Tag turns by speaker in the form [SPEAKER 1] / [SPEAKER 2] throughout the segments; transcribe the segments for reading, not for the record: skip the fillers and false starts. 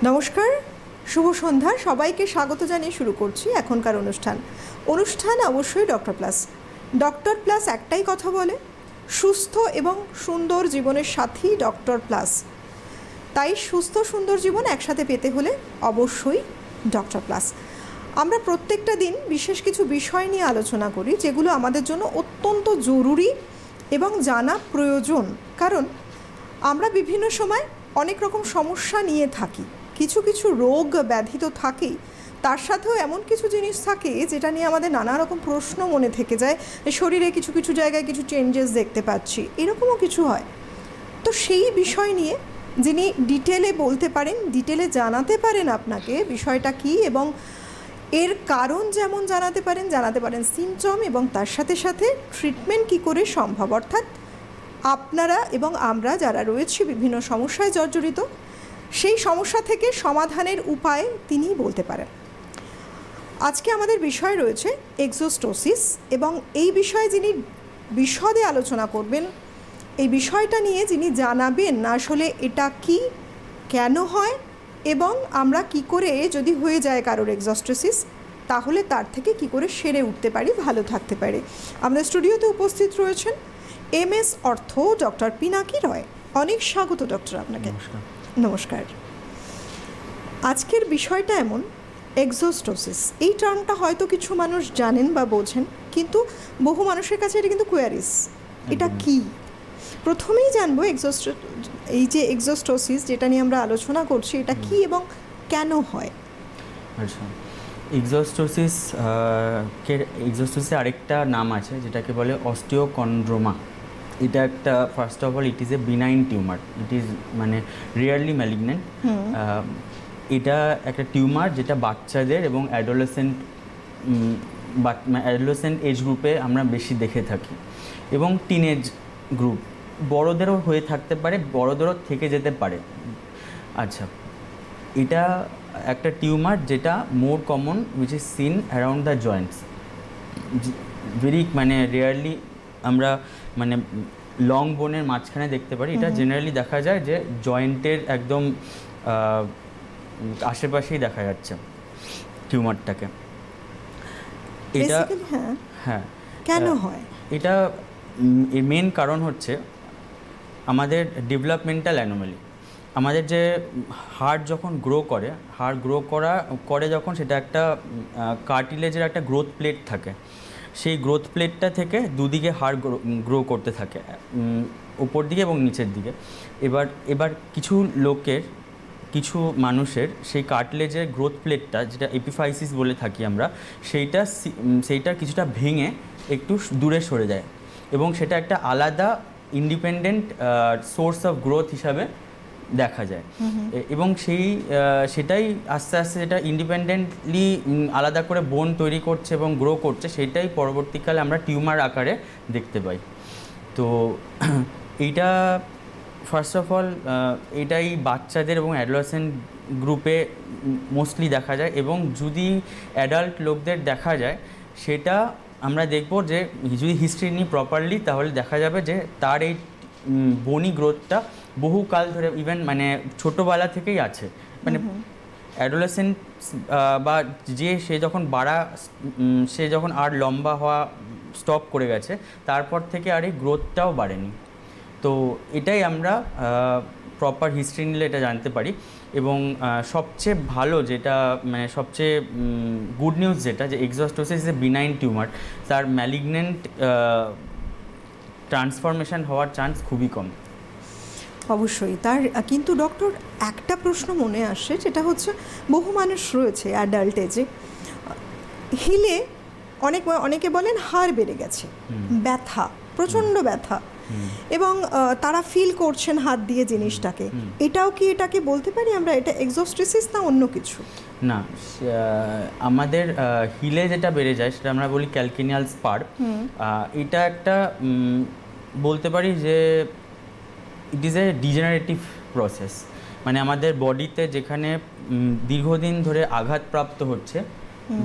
[SPEAKER 1] নমস্কার, শুভ সন্ধ্যা। সবাইকে স্বাগত জানিয়ে শুরু করছি এখনকার অনুষ্ঠান অবশ্যই ডক্টর প্লাস। ডক্টর প্লাস একটাই কথা বলে, সুস্থ এবং সুন্দর জীবনের সাথী ডক্টর প্লাস। তাই সুস্থ সুন্দর জীবন একসাথে পেতে হলে অবশ্যই ডক্টর প্লাস। আমরা প্রত্যেকটা দিন বিশেষ কিছু বিষয় নিয়ে আলোচনা করি যেগুলো আমাদের জন্য অত্যন্ত জরুরি এবং জানা প্রয়োজন। কারণ আমরা বিভিন্ন সময় অনেক রকম সমস্যা নিয়ে থাকি, কিছু কিছু রোগ ব্যাধি তো থাকেই, তার সাথেও এমন কিছু জিনিস থাকে যেটা নিয়ে আমাদের নানা রকম প্রশ্ন মনে থেকে যায়। শরীরে কিছু কিছু জায়গায় কিছু চেঞ্জেস দেখতে পাচ্ছি, এরকমও কিছু হয়। তো সেই বিষয় নিয়ে যিনি ডিটেলে বলতে পারেন, ডিটেলে জানাতে পারেন আপনাকে বিষয়টা কী এবং এর কারণ যেমন জানাতে পারেন সিমটম, এবং তার সাথে সাথে ট্রিটমেন্ট কী করে সম্ভব, অর্থাৎ আপনারা এবং আমরা যারা রয়েছি বিভিন্ন সমস্যায় জর্জরিত, সেই সমস্যা থেকে সমাধানের উপায় তিনিই বলতে পারেন। আজকে আমাদের বিষয় রয়েছে এক্সোস্টোসিস, এবং এই বিষয়ে যিনি বিশদে আলোচনা করবেন, এই বিষয়টা নিয়ে যিনি জানাবেন আসলে এটা কি, কেন হয়, এবং আমরা কি করে যদি হয়ে যায় কারোর এক্সোস্টোসিস তাহলে তার থেকে কি করে সেরে উঠতে পারি, ভালো থাকতে পারি। আমাদের স্টুডিওতে উপস্থিত রয়েছেন MS অর্থ ডক্টর পিনাকি রয়। অনেক স্বাগত ডক্টর আপনাকে। নমস্কার। আজকের বিষয়টা এমন, এক্সোস্টোসিস এই টার্মটা হয়তো কিছু মানুষ জানেন বা বোঝেন, কিন্তু বহু মানুষের কাছে এটা কিন্তু কোয়ারিস, এটা কি। প্রথমেই জানবো এই যে এক্সোস্টোসিস যেটা নিয়ে আমরা আলোচনা করছি, এটা কি এবং কেন হয়।
[SPEAKER 2] আচ্ছা, এক্সোস্টোসিসের আরেকটা নাম আছে যেটাকে বলে অস্টিওকন্ড্রোমা। এটা একটা, first of all it is a benign tumour, it is মানে রিয়ারলি ম্যালিগন্যান্ট। এটা একটা টিউমার যেটা বাচ্চাদের এবং অ্যাডোলেসেন্ট এজ গ্রুপে আমরা বেশি দেখে থাকি, এবং টিনেজ গ্রুপ, বড়োদেরও হয়ে থাকতে পারে, বড়োদেরও থেকে যেতে পারে। আচ্ছা, এটা একটা টিউমার যেটা more common which is seen around the Joints. Very rarely আমরা লং বোনের মাঝখানে দেখতে পারি। এটা জেনারেলি দেখা যায় যে জয়েন্টের একদম আশেপাশেই দেখা যাচ্ছে টিউমারটাকে। এটা
[SPEAKER 1] হ্যাঁ, কেন হয়?
[SPEAKER 2] এটা মেন কারণ হচ্ছে আমাদের ডেভেলপমেন্টাল অ্যানোমালি। আমাদের যে হাড় যখন গ্রো করে যখন, সেটা একটা কার্টিলেজের একটা গ্রোথ প্লেট থাকে। সেই গ্রোথ প্লেটটা থেকে দুদিকে হাড় গ্রো করতে থাকে, উপর দিকে এবং নিচের দিকে। এবার কিছু মানুষের সেই কার্টিলেজের গ্রোথ প্লেটটা, যেটা এপিফাইসিস বলে থাকি আমরা, সেইটা কিছুটা ভেঙে একটু দূরে সরে যায়, এবং সেটা একটা আলাদা ইন্ডিপেন্ডেন্ট সোর্স অফ গ্রোথ হিসাবে দেখা যায়। এবং সেটাই আস্তে আস্তে যেটা ইন্ডিপেন্ডেন্টলি আলাদা করে বোন তৈরি করছে এবং গ্রো করছে, সেটাই পরবর্তীকালে আমরা টিউমার আকারে দেখতে পাই। তো এইটা ফার্স্ট অফ অল এটাই বাচ্চাদের এবং অ্যাডোলেসেন্ট গ্রুপে মোস্টলি দেখা যায়, এবং যদি অ্যাডাল্ট লোকদের দেখা যায়, সেটা আমরা দেখব যে যদি হিস্ট্রি নিই প্রপারলি, তাহলে দেখা যাবে যে তার এই বনি গ্রোথটা বহুকাল ধরে, ইভেন ছোটোবেলা থেকেই আছে। অ্যাডোলেসেন্ট বা সে যখন আর লম্বা হওয়া স্টপ করে গেছে, তারপর থেকে আর এই গ্রোথটাও বাড়েনি। তো এটাই আমরা প্রপার হিস্ট্রি নিলে এটা জানতে পারি। এবং সবচেয়ে ভালো যেটা, সবচেয়ে গুড নিউজ যেটা, যে এক্সোস্টোসিস ইজ এ বিনাইন টিউমার, তার ম্যালিগন্যান্ট ট্রান্সফরমেশন হওয়ার চান্স খুবই কম।
[SPEAKER 1] অবশ্যই। কিন্তু ডক্টর, একটা প্রশ্ন মনে আসে, যেটা হচ্ছে বহু মানুষ রয়েছে অ্যাডাল্ট এজে, হিলে অনেকে বলেন হাড় বেড়ে গেছে, ব্যথা, প্রচণ্ড ব্যথা, এবং তারা ফিল করছেন হাত দিয়ে জিনিসটাকে। এটাকে বলতে পারি আমরা এটা এক্সোস্টোসিস না অন্য কিছু?
[SPEAKER 2] না, আমাদের হিলে যেটা বেড়ে যায় সেটা আমরা বলি ক্যালকিনিয়াল স্পার। এটা একটা বলতে পারি যে it is a degenerative process. আমাদের বডিতে যেখানে দীর্ঘদিন ধরে আঘাতপ্রাপ্ত হচ্ছে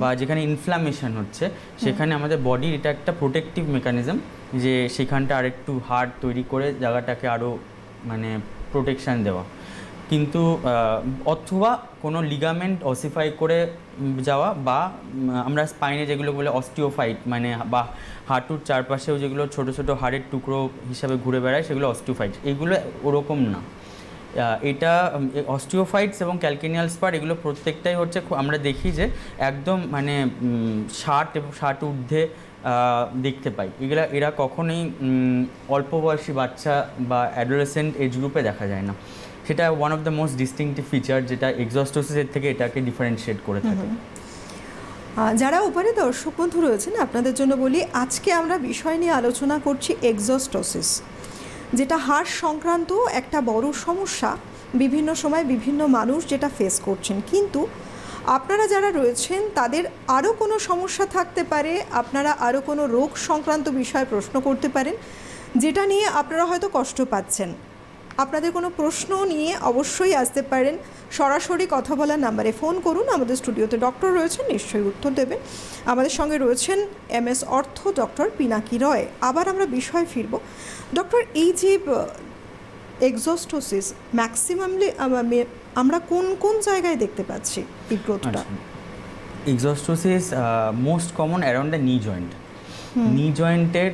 [SPEAKER 2] বা যেখানে ইনফ্লামেশন হচ্ছে, সেখানে আমাদের বডির এটা একটা প্রোটেক্টিভ মেকানিজম, যে সেখানটা আরেকটু হাড় তৈরি করে জায়গাটাকে আরও প্রোটেকশান দেওয়া। কিন্তু অথবা কোনো লিগামেন্ট অসিফাই করে যাওয়া, বা আমরা স্পাইনে যেগুলো বলে অস্টিওফাইট, মানে বা হাঁটুর চারপাশেও যেগুলো ছোট ছোট হাড়ের টুকরো হিসাবে ঘুরে বেড়ায় সেগুলো অস্টিওফাইট, এগুলো ওরকম না। এটা অস্টিওফাইটস এবং ক্যালকেনিয়াল স্পার এগুলো প্রত্যেকটাই হচ্ছে আমরা দেখি যে একদম মানে 60 ঊর্ধ্বে দেখতে পাই। এরা কখনোই অল্প বয়সী বাচ্চা বা অ্যাডোলেসেন্ট এজ গ্রুপে দেখা যায় না। সেটা one of the most distinctive feature, যেটা এক্সস্টোসিসের থেকে এটাকে ডিফারেন্সিয়েট করে থাকে।
[SPEAKER 1] যারা ওপারে দর্শক বন্ধু রয়েছেন আপনাদের জন্য বলি, আজকে আমরা বিষয় নিয়ে আলোচনা করছি এক্সস্টোসিস, যেটা হাড় সংক্রান্ত একটা বড় সমস্যা। বিভিন্ন সময় বিভিন্ন মানুষ যেটা ফেস করছেন, কিন্তু আপনারা যারা রয়েছেন তাদের আরও কোনো সমস্যা থাকতে পারে, আপনারা আরও কোনো রোগ সংক্রান্ত বিষয়ে প্রশ্ন করতে পারেন যেটা নিয়ে আপনারা হয়তো কষ্ট পাচ্ছেন। আপনাদের কোনো প্রশ্ন নিয়ে অবশ্যই আসতে পারেন, সরাসরি কথা বলার নাম্বারে ফোন করুন। আমাদের স্টুডিওতে ডক্টর রয়েছেন, নিশ্চয়ই উত্তর দেবেন। আমাদের সঙ্গে রয়েছেন MS অর্থ ডক্টর পিনাকি রয়। আবার আমরা বিষয়ে ফিরব। ডক্টর, এই যে এক্সস্টোসিস ম্যাক্সিমামলি আমরা কোন কোন জায়গায় দেখতে পাচ্ছি এই গ্রোথটা?
[SPEAKER 2] Exostosis most common around the knee joint. Knee জয়েন্টের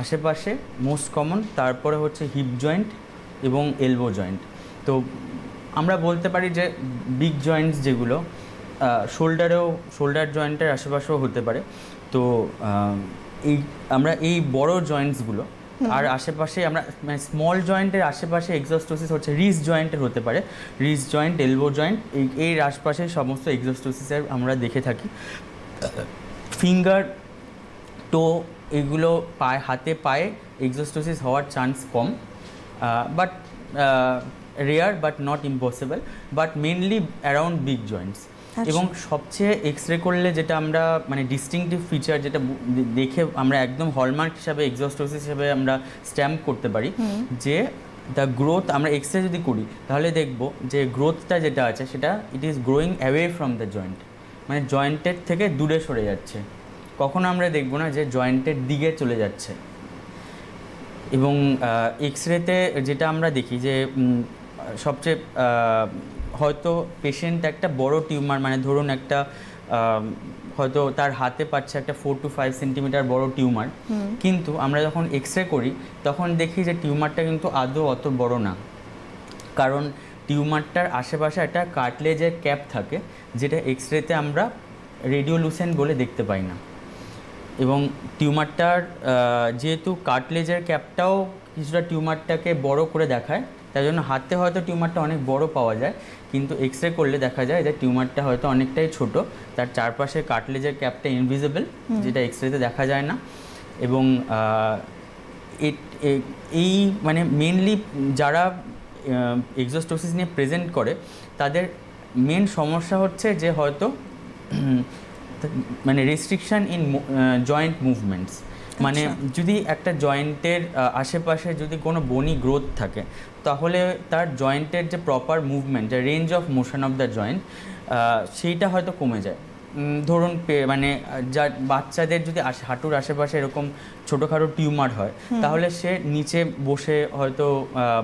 [SPEAKER 2] আশেপাশে মোস্ট কমন, তারপরে হচ্ছে হিপ জয়েন্ট এবং এলবো জয়েন্ট। তো আমরা বলতে পারি যে বিগ জয়েন্টস যেগুলো শোল্ডার জয়েন্টের আশেপাশেও হতে পারে। তো আমরা এই বড় জয়েন্টসগুলো আর আশেপাশে আমরা মানে স্মল জয়েন্টের আশেপাশে এক্সস্টোসিস হচ্ছে রিস্ট জয়েন্টের হতে পারে, রিস্ট জয়েন্ট, এলবো জয়েন্ট, এর আশপাশে সমস্ত এক্সস্টোসিসের আমরা দেখে থাকি। ফিঙ্গার, টো, এগুলো হাতে পায়ে এক্সস্টোসিস হওয়ার chance com, but rare but not impossible, but mainly around big Joints. এবং সবচেয়ে এক্সরে করলে যেটা আমরা মানে ডিস্টিংটিভ ফিচার, যেটা দেখে আমরা একদম হলমার্ক হিসাবে এক্সস্টোসিস হিসাবে আমরা স্ট্যাম্প করতে পারি, যে দ্য গ্রোথ আমরা এক্সরে যদি করি তাহলে দেখব যে গ্রোথটা যেটা আছে সেটা it is growing away from the joint, মানে জয়েন্টের থেকে দূরে সরে যাচ্ছে। কখনো আমরা দেখব না যে জয়েন্টের দিকে চলে যাচ্ছে। এবং এক্সরেতে যেটা আমরা দেখি যে সবচেয়ে হয়তো পেশেন্ট একটা বড় টিউমার, মানে ধরুন একটা হয়তো তার হাতে পাচ্ছে একটা 4 to 5 সেন্টিমিটার বড় টিউমার, কিন্তু আমরা যখন এক্সরে করি তখন দেখি যে টিউমারটা কিন্তু আদৌ অত বড় না, কারণ টিউমারটার আশেপাশে একটা কার্টলেজের ক্যাপ থাকে, যেটা এক্সরেতে আমরা রেডিওলুসেন্ট বলে দেখতে পাই না। এবং টিউমারটার যেহেতু কার্টলেজের ক্যাপটাও কিছুটা টিউমারটাকে বড় করে দেখায়, তাই জন্য হাতে হয়তো টিউমারটা অনেক বড় পাওয়া যায়, কিন্তু এক্সরে করলে দেখা যায় যে টিউমারটা হয়তো অনেকটাই ছোট, তার চারপাশে কার্টলেজের ক্যাপটা ইনভিজিবল, যেটা এক্সরেতে দেখা যায় না। এবং এই মানে মেনলি যারা এক্সস্টোসিস নিয়ে প্রেজেন্ট করে তাদের মেন সমস্যা হচ্ছে যে হয়তো মানে রেস্ট্রিকশন ইন জয়েন্ট মুভমেন্টস, মানে যদি একটা জয়েন্টের আশেপাশে যদি কোনো বনি গ্রোথ থাকে তাহলে তার জয়েন্টের যে প্রপার মুভমেন্ট, যে range of motion of the joint, সেইটা হয়তো কমে যায়। ধরুন মানে যা বাচ্চাদের যদি হাঁটুর আশেপাশে এরকম ছোটোখাটো টিউমার হয় তাহলে সে নিচে বসে হয়তো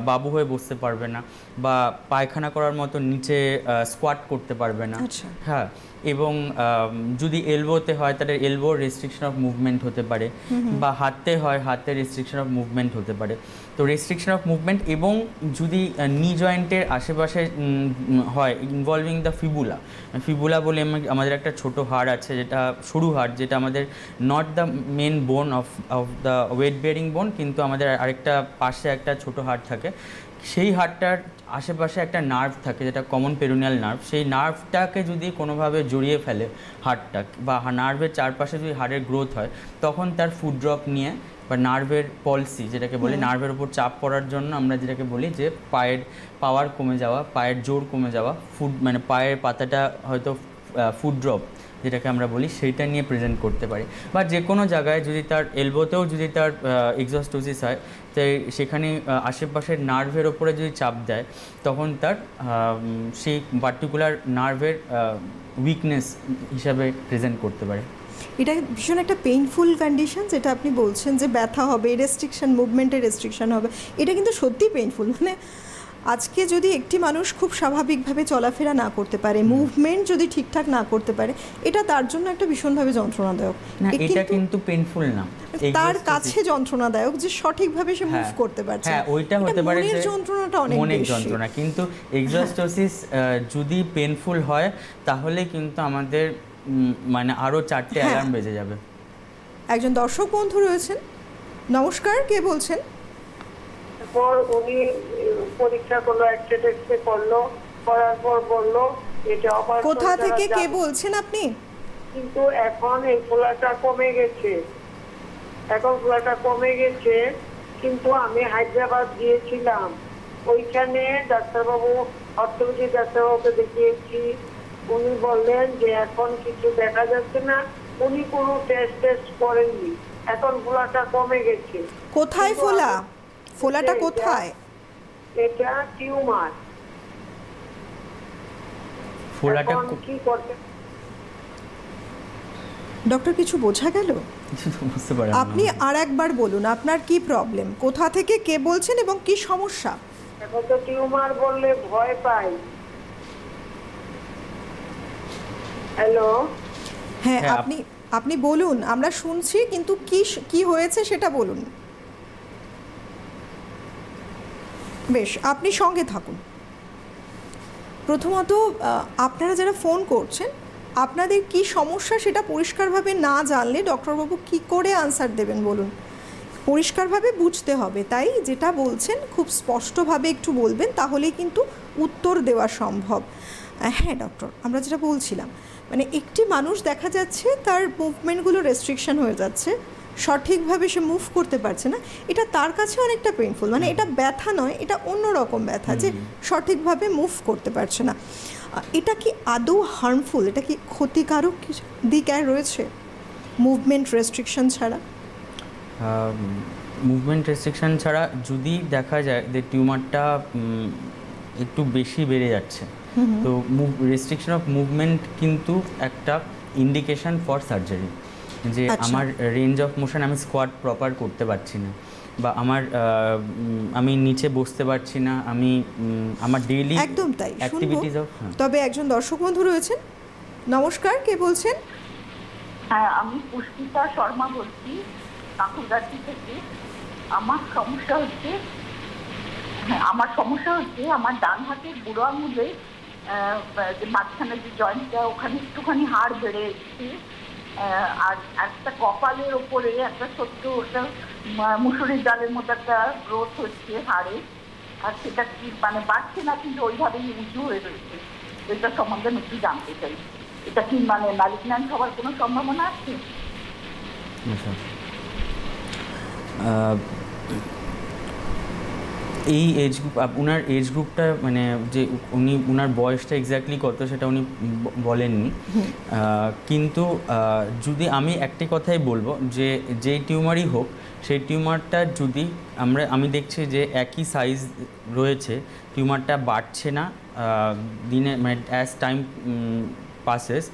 [SPEAKER 2] বাবু হয়ে বসতে পারবে না, বা পায়খানা করার মতো নিচে স্কোয়াট করতে পারবে না। হ্যাঁ, এবং যদি এলবোতে হয় তাহলে এলবোর রেস্ট্রিকশন অফ মুভমেন্ট হতে পারে, বা হাতে হয় হাতের রেস্ট্রিকশন অফ মুভমেন্ট হতে পারে। তো রেস্ট্রিকশন অফ মুভমেন্ট, এবং যদি নি জয়েন্টের আশেপাশে হয় ইনভলভিং দ্য ফিবুলা বলে আমাদের একটা ছোট হাড় আছে, যেটা সরু হাড়, যেটা আমাদের not the main bone of the weight bearing bone, কিন্তু আমাদের আরেকটা পাশে একটা ছোট হাড় থাকে, সেই হাড়টার আশেপাশে একটা নার্ভ থাকে যেটা কমন পেরোনিয়াল নার্ভ। সেই নার্ভটাকে যদি কোনোভাবে জড়িয়ে ফেলে হাড়টা, বা নার্ভের চারপাশে যদি হাড়ের গ্রোথ হয়, তখন তার ফুট ড্রপ নিয়ে বা নার্ভের পলসি যেটাকে বলি, নার্ভের উপর চাপ পড়ার জন্য আমরা যেটাকে বলি যে পায়ের পাওয়ার কমে যাওয়া, পায়ের জোর কমে যাওয়া, মানে পায়ের পাতাটা হয়তো ফুট ড্রপ যেটাকে আমরা বলি, সেইটা নিয়ে প্রেজেন্ট করতে পারি। বা যে কোনো জায়গায় যদি তার এলবোতেও যদি তার এক্সস্টোসিস হয়, তাই সেখানে আশেপাশের নার্ভের ওপরে যদি চাপ দেয় তখন তার সেই পার্টিকুলার নার্ভের উইকনেস হিসাবে প্রেজেন্ট করতে পারে।
[SPEAKER 1] এটা ভীষণ একটা পেইনফুল কন্ডিশন, যেটা আপনি বলছেন যে ব্যথা হবে, রেস্ট্রিকশন, মুভমেন্টের রেস্ট্রিকশন হবে, এটা কিন্তু সত্যিই পেইনফুল। মানে আজকে যদি একটি মানুষ খুব স্বাভাবিকভাবে চলাফেরা না করতে পারে, মুভমেন্ট যদি ঠিকঠাক না করতে পারে, এটা তার জন্য একটা ভীষণভাবে যন্ত্রণাদায়ক।
[SPEAKER 2] না, এটা কিন্তু পেইনফুল না,
[SPEAKER 1] তার কাছে যন্ত্রণাদায়ক যে সঠিকভাবে সে মুভ করতে পারছে।
[SPEAKER 2] হ্যাঁ, ওইটা হতে পারে যে
[SPEAKER 1] যন্ত্রণাটা অনেক
[SPEAKER 2] যন্ত্রণা, কিন্তু এক্সস্টোসিস যদি পেইনফুল হয় তাহলে কিন্তু আমাদের মানে আরো 4টে অ্যালার্ম বেজে যাবে।
[SPEAKER 1] একজন দর্শক বন্ধু রয়েছেন, নমস্কার, কে বলছেন?
[SPEAKER 3] উনি পরীক্ষা করলো, এক্সরে করলো, করার পর বললো এটা অপারেশন।
[SPEAKER 1] কোথা থেকে কে বলছেন আপনি?
[SPEAKER 3] কিন্তু এখন এই ফোলাটা কমে গেছে, কিন্তু আমি হায়দ্রাবাদ গিয়েছিলাম, ওইখানে ডাক্তারবাবু, অর্থোপেডিক ডাক্তারবাবুকে দেখিয়েছি। উনি বললেন যে এখন কিছু দেখা যাচ্ছে না, উনি কোনো টেস্ট করেননি, এখন ফোলাটা কমে গেছে।
[SPEAKER 1] কোথায় ফোলাটা কোথায়?
[SPEAKER 3] এটা টিউমার।
[SPEAKER 2] ফোলাটা
[SPEAKER 3] কি করতে
[SPEAKER 1] ডক্টর, কিছু বোঝা গেল?
[SPEAKER 2] বুঝতে পারেন
[SPEAKER 1] আপনি আরেকবার বলুন আপনার কি প্রবলেম, কোথা থেকে কে বলছেন এবং কি সমস্যা?
[SPEAKER 3] এখন তো টিউমার বললে ভয় পাই। হ্যালো,
[SPEAKER 1] হ্যাঁ, আপনি বলুন, আমরা শুনছি, কিন্তু কি হয়েছে সেটা বলুন। বেশ, আপনি সঙ্গে থাকুন। প্রথমত আপনারা যারা ফোন করছেন, আপনাদের কি সমস্যা সেটা পরিষ্কারভাবে না জানলে ডক্টরবাবু কি করে আনসার দেবেন বলুন? পরিষ্কারভাবে বুঝতে হবে, তাই যেটা বলছেন খুব স্পষ্টভাবে একটু বলবেন, তাহলেই কিন্তু উত্তর দেওয়া সম্ভব। হ্যাঁ ডক্টর, আমরা যেটা বলছিলাম, মানে একটি মানুষ দেখা যাচ্ছে তার মুভমেন্টগুলো রেস্ট্রিকশন হয়ে যাচ্ছে, সঠিকভাবে সে মুভ করতে পারছে না, এটা তার কাছে অনেকটা পেইনফুল। মানে এটা ব্যথা নয়, এটা অন্যরকম ব্যথা, যে সঠিকভাবে মুভ করতে পারছে না। এটা কি আদৌ হার্মফুল, এটা কি ক্ষতিকারক দিক রয়েছে মুভমেন্ট রেস্ট্রিকশন ছাড়া?
[SPEAKER 2] মুভমেন্ট রেস্ট্রিকশন ছাড়া যদি দেখা যায় যে টিউমারটা একটু বেশি বেড়ে যাচ্ছে, তো রেস্ট্রিকশন অফ মুভমেন্ট কিন্তু একটা ইন্ডিকেশন ফর সার্জারি। যে আমার রেঞ্জ অফ মোশন, আমি স্কোয়াট প্রপার করতে পারছি না, বা আমি নিচে বসতে পারছি না, আমি আমার ডেইলি
[SPEAKER 1] একদম তাই
[SPEAKER 2] অ্যাক্টিভিটিস অফ।
[SPEAKER 1] তবে একজন দর্শক বন্ধু রয়েছেন, নমস্কার, কে বলছেন?
[SPEAKER 4] হ্যাঁ, আমি পুষ্পিতা শর্মা বলছি, কাকুরগাছি থেকে। আমার সমস্যা হচ্ছে আমার ডান হাতের বুড়ো আঙুলে যে মাঝখানে যে জয়েন্টটা, ওখানে একটুখানি হাড় বেড়ে এসেছে, আর একটা কপালের ওপরে একটা ছোট্ট, ওটা মুসুরির ডালের মতো একটা গ্রোথ হচ্ছে হাড়ে, আর সেটা কি মানে বাড়ছে না, কিন্তু ওইভাবেই উঁচু হয়ে রয়েছে। এটা সম্বন্ধে আমি একটু জানতে চাই, এটা কি মানে ম্যালিগন্যান্ট হওয়ার কোনো সম্ভাবনা আছে?
[SPEAKER 2] এই এজ গ্রুপ, ওনার এজ গ্রুপটা মানে যে ওনার বয়সটা এক্স্যাক্টলি কত সেটা উনি বলেননি, কিন্তু যদি আমি একটি কথাই বলবো, যে যেই টিউমারই হোক, সেই টিউমারটা যদি আমি দেখছি যে একই সাইজ রয়েছে, টিউমারটা বাড়ছে না দিনে, মানে as time passes,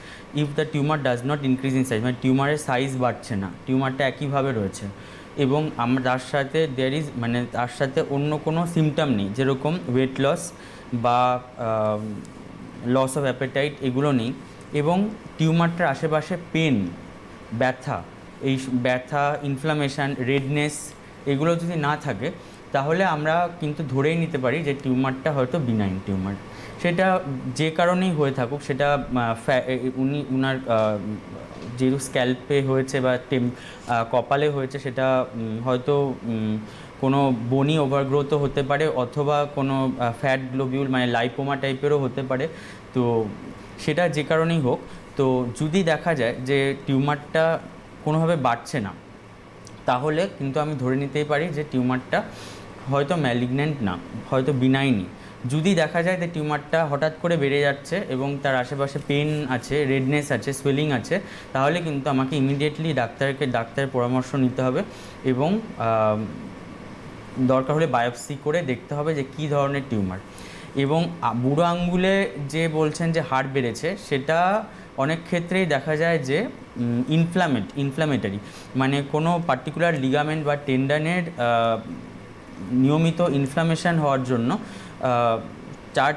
[SPEAKER 2] if the tumor does not increase in size, মানে টিউমারের সাইজ বাড়ছে না, টিউমারটা একইভাবে রয়েছে, এবং তার সাথে তার সাথে অন্য কোনো সিমটম নেই, যেরকম ওয়েট লস বা লস অফ অ্যাপেটাইট, এগুলো নেই, এবং টিউমারটার আশেপাশে পেন, ব্যথা, ইনফ্লামেশন, রেডনেস, এগুলো যদি না থাকে, তাহলে আমরা কিন্তু ধরেই নিতে পারি যে টিউমারটা হয়তো বিনাইন টিউমার। সেটা যে কারণেই হয়ে থাকুক, সেটা উনার যেহেতু স্ক্যাল্পে হয়েছে বা কপালে হয়েছে, সেটা হয়তো কোনো বনি ওভারগ্রোথও হতে পারে, অথবা কোনো ফ্যাট গ্লোবিউল মানে লাইপোমা টাইপেরও হতে পারে। তো সেটা যে কারণেই হোক, তো যদি দেখা যায় যে টিউমারটা কোনোভাবে বাড়ছে না, তাহলে কিন্তু আমি ধরে নিতেই পারি যে টিউমারটা হয়তো ম্যালিগন্যান্ট না, হয়তো বিনাইনি। যদি দেখা যায় যে টিউমারটা হঠাৎ করে বেড়ে যাচ্ছে এবং তার আশেপাশে পেন আছে, রেডনেস আছে, সোয়েলিং আছে, তাহলে কিন্তু আমাকে ইমিডিয়েটলি ডাক্তারের পরামর্শ নিতে হবে, এবং দরকার হলে বায়োপসি করে দেখতে হবে যে কী ধরনের টিউমার। এবং বুড়ো আঙ্গুলে যে বলছেন যে হাড় বেড়েছে, সেটা অনেক ক্ষেত্রেই দেখা যায় যে ইনফ্ল্যামেটারি, মানে কোনো পার্টিকুলার লিগামেন্ট বা টেন্ডনের নিয়মিত ইনফ্লামেশন হওয়ার জন্য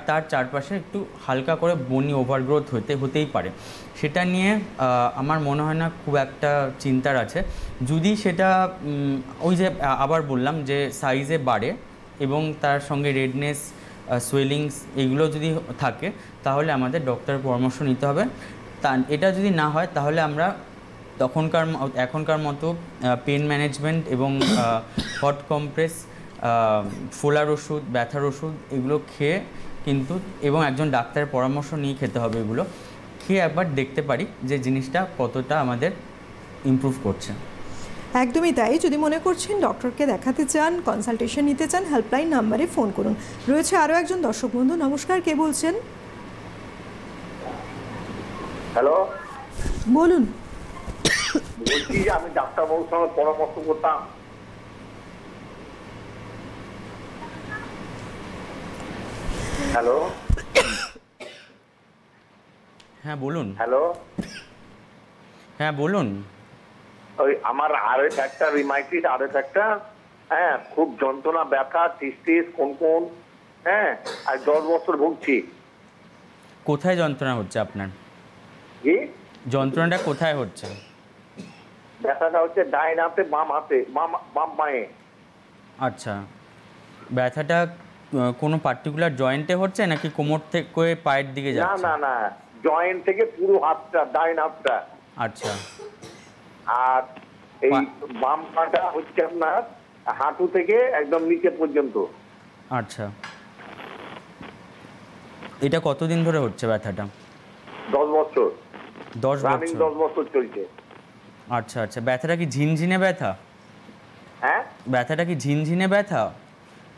[SPEAKER 2] তার চারপাশে একটু হালকা করে বনি ওভারগ্রোথ হতেই পারে। সেটা নিয়ে আমার মনে হয় না খুব একটা চিন্তার আছে। যদি সেটা ওই যে আবার বললাম যে সাইজে বাড়ে এবং তার সঙ্গে রেডনেস, সোয়েলিংস এগুলো যদি থাকে, তাহলে আমাদের ডক্টরের পরামর্শ নিতে হবে। এটা যদি না হয় তাহলে আমরা এখনকার মতো পেন ম্যানেজমেন্ট এবং হট কম্প্রেস, ফোলার ওষুধ, ব্যথার ওষুধ এগুলো খেয়ে কিন্তু, এবং একজন ডাক্তারের পরামর্শ নিয়ে খেতে হবে। এগুলো খেয়ে একবার দেখতে পারি যে জিনিসটা কতটা আমাদের ইমপ্রুভ করছে।
[SPEAKER 1] একদমই তাই। যদি মনে করছেন ডক্টরকে দেখাতে চান, কনসালটেশন নিতে চান, হেল্পলাইন নাম্বারে ফোন করুন। রয়েছে আরও একজন দর্শক বন্ধু। নমস্কার, কে বলছেন?
[SPEAKER 5] হ্যালো,
[SPEAKER 1] বলুন।
[SPEAKER 5] বলছি যে আমি ডাক্তারবাবুর সঙ্গে পরামর্শ করতাম। হ্যালো,
[SPEAKER 2] হ্যাঁ বলুন।
[SPEAKER 5] হ্যালো,
[SPEAKER 2] হ্যাঁ বলুন।
[SPEAKER 5] ওই আমার আরএফ একটা রিমাইটিস, আরএফ একটা, হ্যাঁ, খুব যন্ত্রণা, ব্যথা, টিস কোন, হ্যাঁ, আর 10 বছর ভুগছি।
[SPEAKER 2] কোথায় যন্ত্রণা হচ্ছে আপনার?
[SPEAKER 5] কি
[SPEAKER 2] যন্ত্রণাটা কোথায় হচ্ছে?
[SPEAKER 5] ব্যথাটা হচ্ছে ডাইন হাতে, বাম হাতে, বাম পায়ে।
[SPEAKER 2] আচ্ছা, ব্যথাটা কোনো পার্টিকুলার জয়েন্টে হচ্ছে নাকি কোমর থেকে পায়ের দিকে যাচ্ছে?
[SPEAKER 5] না, জয়েন্ট থেকে পুরো হাতটা, ডাইন হাতটা।
[SPEAKER 2] আচ্ছা।
[SPEAKER 5] আর এই বাম পাটা হচ্ছে আপনার হাঁটু থেকে একদম নিচে পর্যন্ত।
[SPEAKER 2] আচ্ছা, এটা কতদিন ধরে হচ্ছে ব্যথাটা?
[SPEAKER 5] 10 বছর।
[SPEAKER 2] 10
[SPEAKER 5] রানিং
[SPEAKER 2] বছর?
[SPEAKER 5] 10 বছর চলছে।
[SPEAKER 2] আচ্ছা আচ্ছা, ব্যথাটা কি ঝিনঝিনে ব্যথা?
[SPEAKER 5] হ্যাঁ,
[SPEAKER 2] ব্যথাটা কি ঝিনঝিনে ব্যথা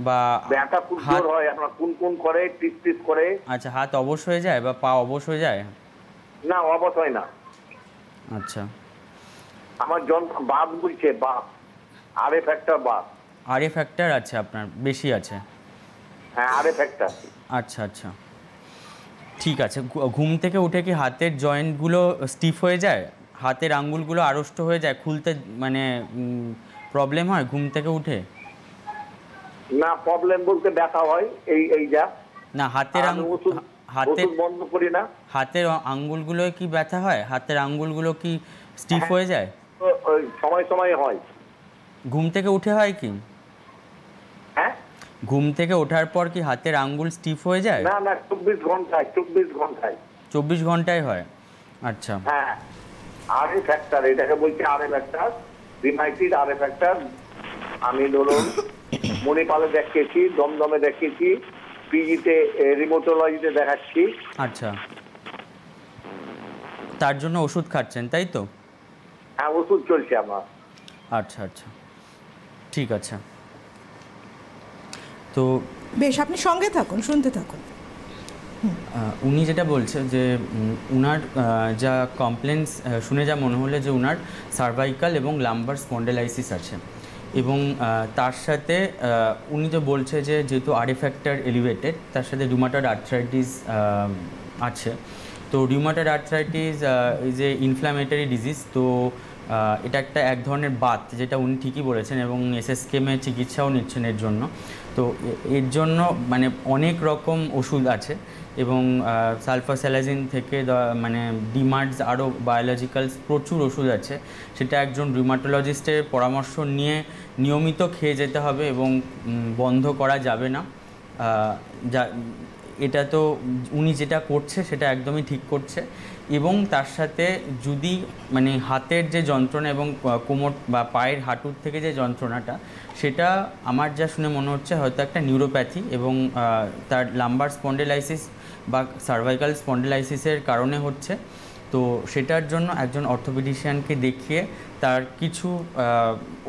[SPEAKER 2] বা
[SPEAKER 5] ব্যথা খুব জোর হয়, আপনার কুন করে, টিস করে।
[SPEAKER 2] আচ্ছা, হাত অবশ হয়ে যায় বা পা অবশ হয়ে যায়?
[SPEAKER 5] না, অবশ হয় না।
[SPEAKER 2] আচ্ছা,
[SPEAKER 5] আমার বাত বলছে, বাত, আরএফ একটা বাত।
[SPEAKER 2] আরএফ ফ্যাক্টর আছে আপনার বেশি আছে?
[SPEAKER 5] হ্যাঁ, আরএফ একটা।
[SPEAKER 2] আচ্ছা আচ্ছা, ঠিক আছে। ঘুম থেকে উঠে কি হাতের জয়েন্টগুলো স্টিফ হয়ে যায়, হাতের আঙ্গুলগুলো আড়ষ্ট হয়ে যায়, খুলতে মানে প্রবলেম হয় ঘুম থেকে উঠে?
[SPEAKER 5] না, প্রবলেম বলতে ব্যথা হয় এই যা
[SPEAKER 2] না, হাতের
[SPEAKER 5] ওষুধ বন্ধ করি না।
[SPEAKER 2] হাতের আঙ্গুলগুলো কি ব্যথা হয়? হাতের আঙ্গুলগুলো কি স্টিফ হয়ে যায়?
[SPEAKER 5] সময় হয়।
[SPEAKER 2] ঘুম থেকে উঠে হয় কি?
[SPEAKER 5] হ্যাঁ,
[SPEAKER 2] ঘুম থেকে ওঠার পর কি হাতের আঙ্গুল স্টিফ হয়ে যায়?
[SPEAKER 5] না, 24 ঘন্টায়।
[SPEAKER 2] 24 ঘন্টায় হয়? আচ্ছা।
[SPEAKER 5] হ্যাঁ, আরএফ ফ্যাক্টর, এটাকে বলছি আরএফ ফ্যাক্টর, রিমাইটিড আরএফ ফ্যাক্টর। আমি ধরুন মণিপালে দেখিয়েছি, দমদমে দেখিয়েছি, পিজিতে, রিমোটোলজিতে দেখাচ্ছি।
[SPEAKER 2] আচ্ছা, তার জন্য ওষুধ খাচ্ছেন তাই তো?
[SPEAKER 5] হ্যাঁ, ওষুধ চলছে আমার।
[SPEAKER 2] আচ্ছা আচ্ছা, ঠিক আছে। তো
[SPEAKER 1] বেশ, আপনি সঙ্গে থাকুন, শুনতে থাকুন।
[SPEAKER 2] উনি যেটা বলছে যে উনার যা কমপ্লেন্টস শুনে যা মনে হলো যে উনার সার্ভাইকাল এবং লাম্বার স্পন্ডেলাইসিস আছে, এবং তার সাথে উনি তো বলছে যে যেহেতু আরএফ ফ্যাক্টর এলিভেটেড, তার সাথে রিউমাটয়েড আর্থ্রাইটিস আছে। তো rheumatoid arthritis is a inflammatory disease. তো এটা এক ধরনের বাত, যেটা উনি ঠিকই বলেছেন, এবং এসএসকেএমে চিকিৎসাও নিচ্ছেন এর জন্য। তো এর জন্য মানে অনেক রকম ওষুধ আছে, এবং সালফাস্যালাজিন থেকে মানে ডিমার্টস, আরও বায়োলজিক্যালস প্রচুর ওষুধ আছে। সেটা একজন রিউমাটোলজিস্টের পরামর্শ নিয়ে নিয়মিত খেয়ে যেতে হবে, এবং বন্ধ করা যাবে না। এটা তো উনি যেটা করছে সেটা একদমই ঠিক করছে। এবং তার সাথে যদি মানে হাতের যে যন্ত্রণা এবং কোমর বা পায়ের হাঁটুর থেকে যে যন্ত্রণাটা, সেটা আমার যা শুনে মনে হচ্ছে হয়তো একটা নিউরোপ্যাথি, এবং তার লাম্বার স্পন্ডেলাইসিস বা সার্ভাইকাল স্পন্ডেলাইসিসের কারণে হচ্ছে। তো সেটার জন্য একজন অর্থোপেডিশিয়ানকে দেখিয়ে তার কিছু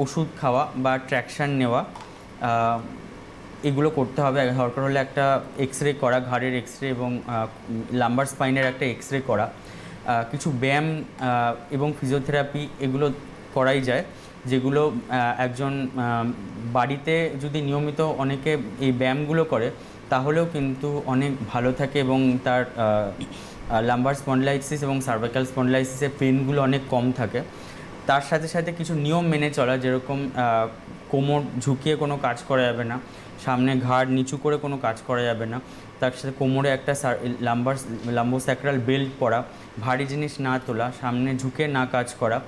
[SPEAKER 2] ওষুধ খাওয়া বা ট্র্যাকশান নেওয়া, এগুলো করতে হবে। দরকার হলে একটা এক্সরে করা, ঘাড়ের এক্সরে, এবং লাম্বার স্পাইনের একটা এক্সরে করা, কিছু ব্যায়াম এবং ফিজিওথেরাপি এগুলো করাই যায়, যেগুলো একজন বাড়িতে যদি নিয়মিত অনেকে এই ব্যায়ামগুলো করে তাহলেও কিন্তু অনেক ভালো থাকে, এবং তার লাম্বার স্পন্ডেলাইসিস এবং সার্ভাইকাল স্পন্ডেলাইসিসের পেনগুলো অনেক কম থাকে। তার সাথে সাথে কিছু নিয়ম মেনে চলা, যেরকম কোমর ঝুঁকিয়ে কোনো কাজ করা যাবে না, সামনে ঘাড় নিচু করে কোনো কাজ করা যাবে না, তার সাথে কোমরে একটা লাম্বোস্যাক্রাল বেল্ট পরা, ভারী জিনিস না তোলা, সামনে ঝুঁকে না কাজ করা,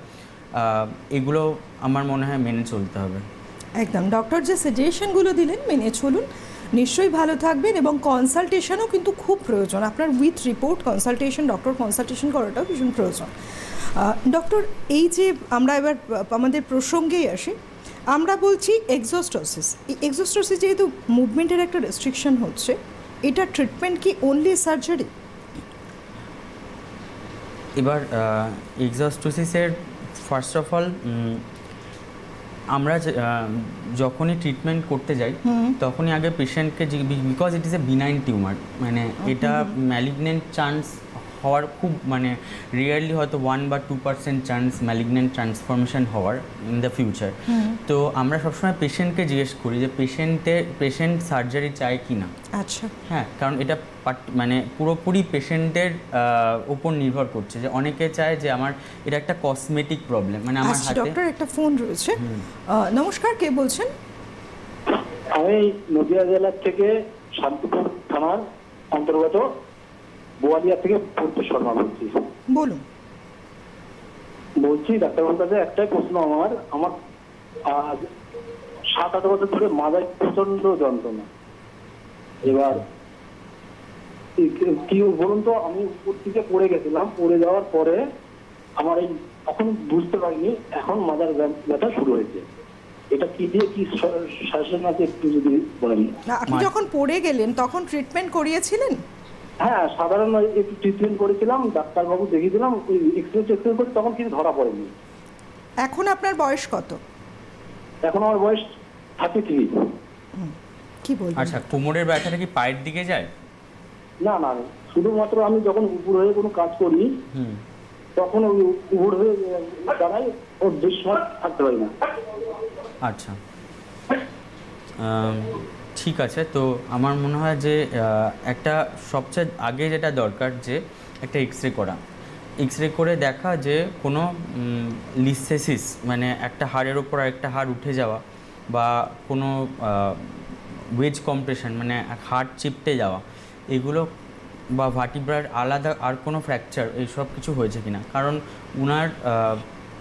[SPEAKER 2] এগুলো আমার মনে হয় মেনে চলতে হবে।
[SPEAKER 1] একদম, ডক্টর যে সাজেশনগুলো দিলেন মেনে চলুন, নিশ্চয়ই ভালো থাকবেন। এবং কনসালটেশনও কিন্তু খুব প্রয়োজন, আপনার with report consultation, doctor consultation করাটাও ভীষণ প্রয়োজন। ডক্টর, এই যে আমরা এবার আমাদের প্রসঙ্গেই আসি, আমরা বলছি এক্সোস্টোসিস। এই এক্সোস্টোসিস যেহেতু মুভমেন্টের একটা রেস্ট্রিকশন হচ্ছে, এটা ট্রিটমেন্ট কি অনলি সার্জারি?
[SPEAKER 2] এবার এক্সোস্টোসিসের ফার্স্ট অফ অল আমরা যখনই ট্রিটমেন্ট করতে যাই তখনই আগে পেশেন্টকে, because it is a benign tumour, মানে এটা ম্যালিগনেন্ট চান্স হওয়ার খুব মানে রিয়ারলি হয়তো 1 বা 2% চান্স ম্যালিগনেন্ট ট্রান্সফরমেশন হওয়ার ইন দ্য ফিউচার। তো আমরা সবসময় পেশেন্টকে জিজ্ঞেস করি যে পেশেন্ট সার্জারি চায় কি না।
[SPEAKER 1] আচ্ছা,
[SPEAKER 2] হ্যাঁ, কারণ এটা মানে পুরোপুরি পেশেন্টের উপর নির্ভর করছে, যে অনেকে চায় যে আমার এটা একটা কসমেটিক প্রবলেম, মানে আমার হাতে।
[SPEAKER 1] ডক্টর একটা ফোন রয়েছে। নমস্কার, কে বলছেন?
[SPEAKER 6] আমি নদিয়া জেলার থেকে শান্তিপুর থানার অন্তর্গত বোয়ালিয়া থেকে পূর্তি শর্মা বলছি।
[SPEAKER 1] বলুন।
[SPEAKER 6] বলছি ডাক্তারবাবুর কাছে একটাই প্রশ্ন, আমার 7-8 বছর ধরে মাথায় প্রচন্ড যন্ত্রণা। এবার কি বলুন তো, আমি উপর থেকে পড়ে গেছিলাম, পড়ে যাওয়ার পরে আমার এই তখন বুঝতে পারিনি, এখন মাথার ব্যথা শুরু হয়েছে। এটা কি দিয়ে কি শাসন আছে একটু যদি বলেন।
[SPEAKER 1] আপনি যখন পড়ে গেলেন তখন ট্রিটমেন্ট করিয়েছিলেন?
[SPEAKER 6] হ্যাঁ, সাধারণ একটু ট্রিটমেন্ট করেছিলাম, ডাক্তারবাবু দেখিয়েছিলাম, ওই এক্সরে করে, তখন কিছু ধরা পড়েনি।
[SPEAKER 1] এখন আপনার বয়স কত?
[SPEAKER 6] এখন আমার বয়স 33।
[SPEAKER 1] কি বলবেন?
[SPEAKER 2] আচ্ছা, কোমরের ব্যথাটা কি পায়ের দিকে যায়?
[SPEAKER 6] না না, শুধুমাত্র আমি যখন উপর হয়ে কোনো কাজ করি তখন ওই উপর হয়ে দাঁড়াই, ওর বেশ সময় থাকতে পারি না।
[SPEAKER 2] আচ্ছা, ঠিক আছে। তো আমার মনে হয় যে একটা সবচেয়ে আগে যেটা দরকার, যে একটা এক্সরে করা, এক্সরে করে দেখা যে কোনো লিস্থেসিস, মানে একটা হাড়ের ওপর আরেকটা হাড় উঠে যাওয়া, বা কোনো ওয়েজ কম্প্রেশন, মানে হাড় চিপটে যাওয়া, এগুলো, বা ভার্টিব্রার আলাদা আর কোনো ফ্র্যাকচার, এইসব কিছু হয়েছে কিনা। কারণ উনার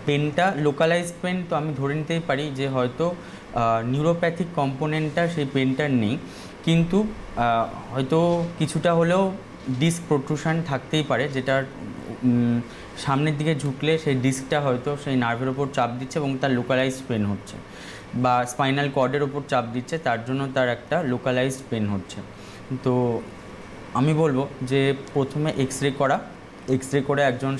[SPEAKER 2] পেনটা লোকালাইজড পেন, তো আমি ধরে নিতেই পারি যে হয়তো নিউরোপ্যাথিক কম্পোনেন্টটা সেই পেনটার নেই, কিন্তু হয়তো কিছুটা হলেও ডিস্ক প্রোট্রুশন থাকতেই পারে, যেটার সামনের দিকে ঝুঁকলে সেই ডিস্কটা হয়তো সেই নার্ভের ওপর চাপ দিচ্ছে এবং তার লোকালাইজড পেন হচ্ছে, বা স্পাইনাল কর্ডের ওপর চাপ দিচ্ছে, তার জন্য তার একটা লোকালাইজড পেন হচ্ছে। তো আমি বলবো যে প্রথমে এক্সরে করা, এক্সরে করে একজন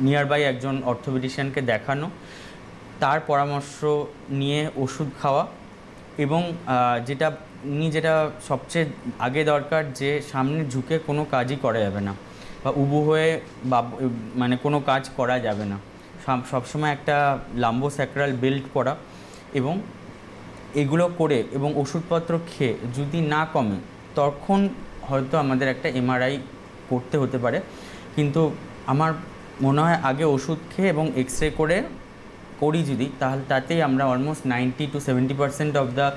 [SPEAKER 2] নিয়ারবাই একজন অর্থোপেডিশিয়ানকে দেখানো, তার পরামর্শ নিয়ে ওষুধ খাওয়া, এবং যেটা সবচেয়ে আগে দরকার, যে সামনে ঝুঁকে কোনো কাজই করা যাবে না, বা উবু হয়ে বা মানে কোনো কাজ করা যাবে না, সবসময় একটা লাম্বোস্যাক্রাল বেল্ট পরা, এবং এগুলো করে এবং ওষুধপত্র খেয়ে যদি না কমে তখন হয়তো আমাদের একটা এমআরআই করতে হতে পারে। কিন্তু আমার মনে হয় আগে ওষুধ খেয়ে এবং এক্সরে করে করি যদি, তাহলে তাতেই আমরা almost 90 to 70% of the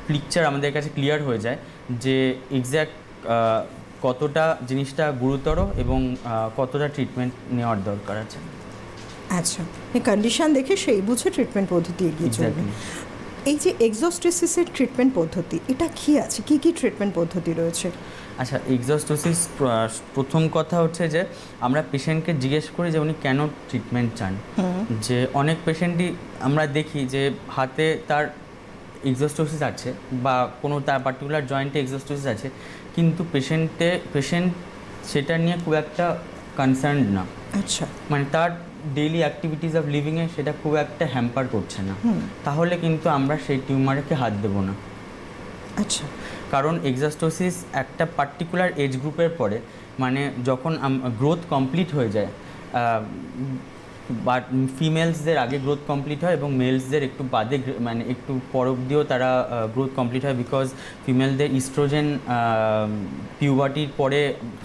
[SPEAKER 2] picture আমাদের কাছে ক্লিয়ার হয়ে যায়, যে এক্স্যাক্ট কতটা জিনিসটা গুরুতর এবং কতটা ট্রিটমেন্ট নেওয়ার দরকার আছে।
[SPEAKER 1] আচ্ছা, এই কন্ডিশন দেখে সেই বুঝে ট্রিটমেন্ট পদ্ধতি এগিয়ে চলবে। এই যে এক্সোস্টোসিসের ট্রিটমেন্ট পদ্ধতি, এটা কি আছে, কি কি ট্রিটমেন্ট পদ্ধতি রয়েছে?
[SPEAKER 2] আচ্ছা, এক্সোস্টোসিস প্রথম কথা হচ্ছে যে আমরা পেশেন্টকে জিজ্ঞেস করি যে উনি কেন ট্রিটমেন্ট চান। যে অনেক পেশেন্টই আমরা দেখি যে হাতে তার এক্সোস্টোসিস আছে, বা কোনো তার পার্টিকুলার জয়েন্টে এক্সোস্টোসিস আছে, কিন্তু পেশেন্ট সেটা নিয়ে খুব একটা কনসার্ন না।
[SPEAKER 1] আচ্ছা,
[SPEAKER 2] মানে তার ডেইলি অ্যাক্টিভিটিস অফ লিভিংয়ে সেটা খুব একটা হ্যাম্পার করছে না, তাহলে কিন্তু আমরা সেই টিউমারকে হাত দেব না।
[SPEAKER 1] আচ্ছা,
[SPEAKER 2] কারণ এক্সোস্টোসিস একটা পার্টিকুলার এজ গ্রুপের পরে, মানে যখন গ্রোথ কমপ্লিট হয়ে যায়, বাট ফিমেলসদের আগে গ্রোথ কমপ্লিট হয় এবং মেলসদের একটু বাদে, মানে একটু পর অবধিও তারা গ্রোথ কমপ্লিট হয়, বিকজ ফিমেলদের ইস্ট্রোজেন পিউবার্টির পরে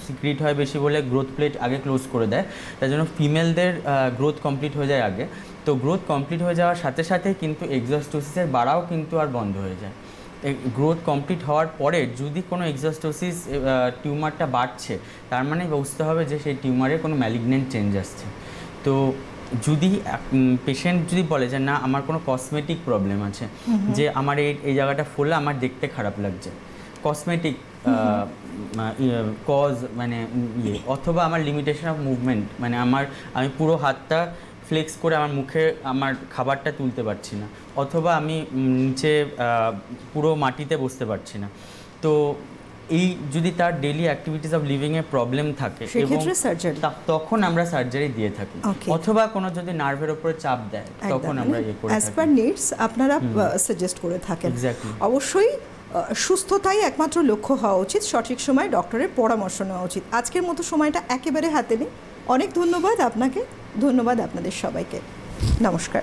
[SPEAKER 2] সিক্রিট হয় বেশি বলে গ্রোথ প্লেট আগে ক্লোজ করে দেয়, তার জন্য ফিমেলদের গ্রোথ কমপ্লিট হয়ে যায় আগে। তো গ্রোথ কমপ্লিট হয়ে যাওয়ার সাথে সাথে কিন্তু এক্সোস্টোসিসের বাড়াও কিন্তু আর বন্ধ হয়ে যায়। গ্রোথ কমপ্লিট হওয়ার পরে যদি কোনো এক্সোস্টোসিস টিউমারটা বাড়ছে, তার মানে বুঝতে হবে যে সেই টিউমারে কোনো ম্যালিগনেন্ট চেঞ্জ আসছে। তো যদি পেশেন্ট যদি বলে যে না আমার কোনো কসমেটিক প্রবলেম আছে, যে আমার এই জায়গাটা ফুললে আমার দেখতে খারাপ লাগছে, কসমেটিক কজ মানে অথবা আমার লিমিটেশন অফ মুভমেন্ট, মানে আমি পুরো হাতটা ফ্লেক্স করে আমার মুখে আমার খাবারটা তুলতে পারছি না, অথবা আমি নিচে পুরো মাটিতে বসতে পারছি না, তো এই যদি তার ডেইলি অ্যাক্টিভিটিস অফ লিভিংয়ে প্রবলেম থাকে এবং তখন আমরা সার্জারি দিয়ে থাকি, অথবা কোনো যদি নার্ভের উপরে চাপ দেয় তখন আমরা করে থাকি।
[SPEAKER 1] অ্যাজ পার নিডস আপনারা সাজেস্ট করে থাকেন। অবশ্যই সুস্থতাই একমাত্র লক্ষ্য হওয়া উচিত, সঠিক সময়ে ডক্টরের পরামর্শ নেওয়া উচিত। আজকের মতো সময়টা একেবারে হাতে নেই। অনেক ধন্যবাদ আপনাকে, ধন্যবাদ আপনাদের সবাইকে। নমস্কার।